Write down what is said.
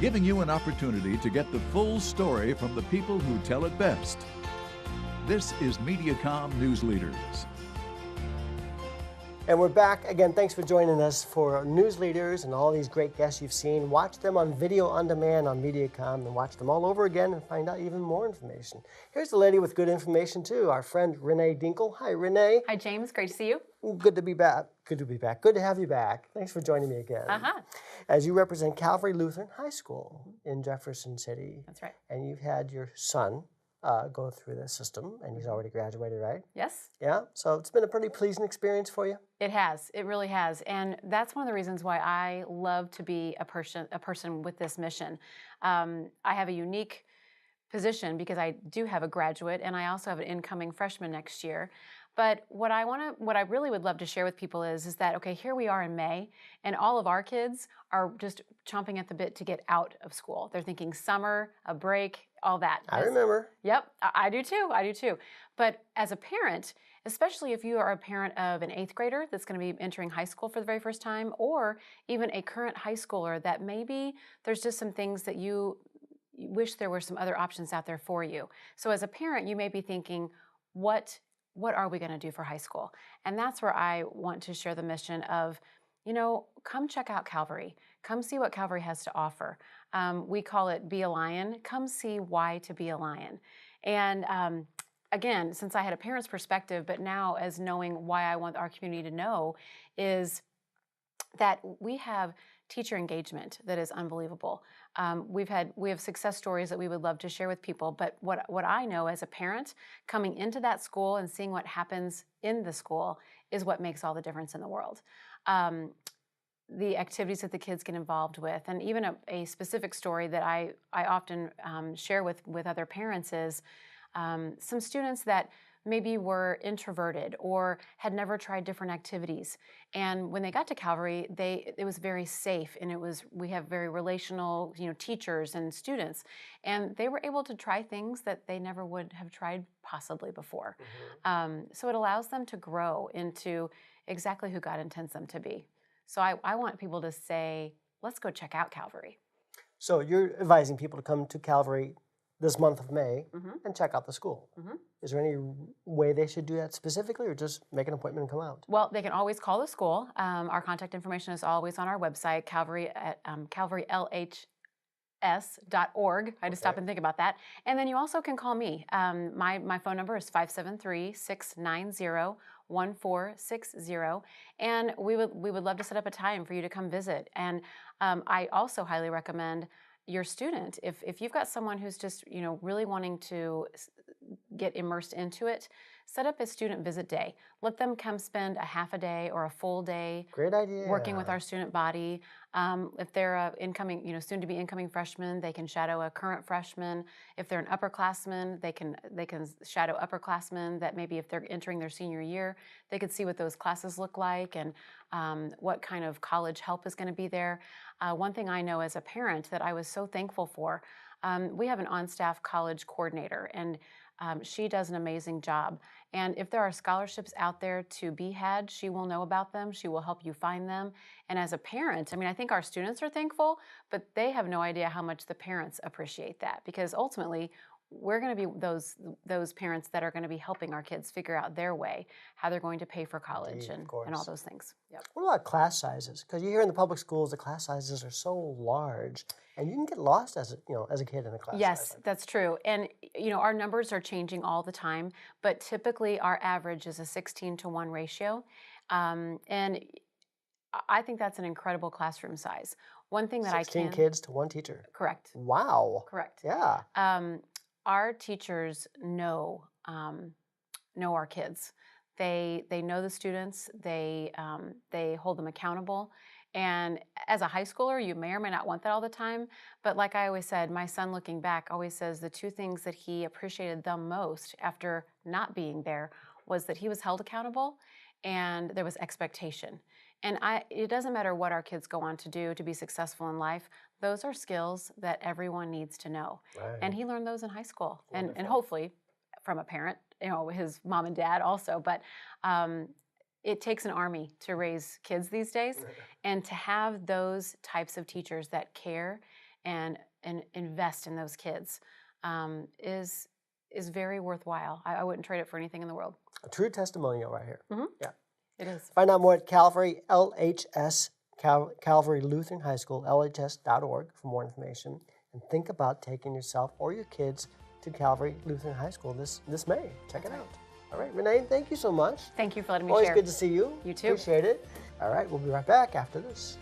giving you an opportunity to get the full story from the people who tell it best. This is Mediacom Newsleaders. And we're back again. Thanks for joining us for Newsleaders and all these great guests you've seen. Watch them on video on demand on Mediacom and watch them all over again and find out even more information. Here's the lady with good information too, our friend Renee Duenckel. Hi, Renee. Hi, James. Great to see you. Good to be back. Good to be back. Good to have you back. Thanks for joining me again. As you represent Calvary Lutheran High School in Jefferson City. That's right. And you've had your son go through the system, and he's already graduated, right? Yes. Yeah, so it's been a pretty pleasing experience for you? It has. It really has. And that's one of the reasons why I love to be a person with this mission. I have a unique position because I do have a graduate, and I also have an incoming freshman next year. But what I really would love to share with people is that, okay, here we are in May, and all of our kids are just chomping at the bit to get out of school. They're thinking summer, a break, all that. I remember. Yep, I do too. I do too. But as a parent, especially if you are a parent of an 8th grader that's going to be entering high school for the very first time, or even a current high schooler that maybe there's just some things that you wish there were some other options out there for you. So as a parent, you may be thinking, what are we going to do for high school? And that's where I want to share the mission of, come check out Calvary. Come see what Calvary has to offer. We call it Be a Lion. Come see why to be a lion. And again, since I had a parent's perspective, but now as knowing why I want our community to know is that we have teacher engagement that is unbelievable. We have success stories that we would love to share with people, but what I know as a parent coming into that school and seeing what happens in the school is what makes all the difference in the world. The activities that the kids get involved with, and even a specific story that I often share with other parents is some students that maybe were introverted or had never tried different activities. And when they got to Calvary, it was very safe, and we have very relational, teachers and students, and they were able to try things that they never would have tried possibly before. So it allows them to grow into exactly who God intends them to be. So I want people to say, let's go check out Calvary. So you're advising people to come to Calvary this month of May and check out the school. Is there any way they should do that specifically, or just make an appointment and come out? Well, they can always call the school. Our contact information is always on our website, calvarylhs.org. I had to stop and think about that. And then you also can call me. My phone number is 573-690-1460, and we would love to set up a time for you to come visit. And I also highly recommend your student, if you've got someone who's just really wanting to get immersed into it, set up a student visit day. Let them come spend a half a day or a full day. Great idea. Working with our student body. If they're a soon to be incoming freshman, they can shadow a current freshman. If they're an upperclassman, they can shadow upperclassmen that maybe if they're entering their senior year, they could see what those classes look like and what kind of college help is going to be there. One thing I know as a parent that I was so thankful for, we have an on-staff college coordinator, and she does an amazing job. And if there are scholarships out there to be had, she will know about them. She will help you find them. And as a parent, I think our students are thankful, but they have no idea how much the parents appreciate that, because ultimately we're going to be those parents that are going to be helping our kids figure out their way, how they're going to pay for college. Indeed, and all those things. Yep. What about class sizes? Because you hear in the public schools the class sizes are so large, and you can get lost as a kid in a class. Yes, size. that's true. And our numbers are changing all the time, but typically our average is a 16-to-1 ratio, and I think that's an incredible classroom size. One thing that 16 kids to one teacher. Correct. Wow. Correct. Yeah. Our teachers know our kids. They know the students. They hold them accountable. And as a high schooler, you may or may not want that all the time. But like I always said, my son, looking back, always says the two things that he appreciated the most after not being there was that he was held accountable and there was expectation. And it doesn't matter what our kids go on to do to be successful in life. Those are skills that everyone needs to know. Right. And he learned those in high school. And hopefully from a parent, his mom and dad also. But it takes an army to raise kids these days. And to have those types of teachers that care and invest in those kids is very worthwhile. I wouldn't trade it for anything in the world. A true testimonial right here. Mm-hmm. Yeah. It is. Find out more at Calvary, LHS, Calvary Lutheran High School, LHS.org for more information. And think about taking yourself or your kids to Calvary Lutheran High School this May. Check it out. All right, Renee, thank you so much. Thank you for letting me Always share. good to see you. You too. Appreciate it. All right, we'll be right back after this.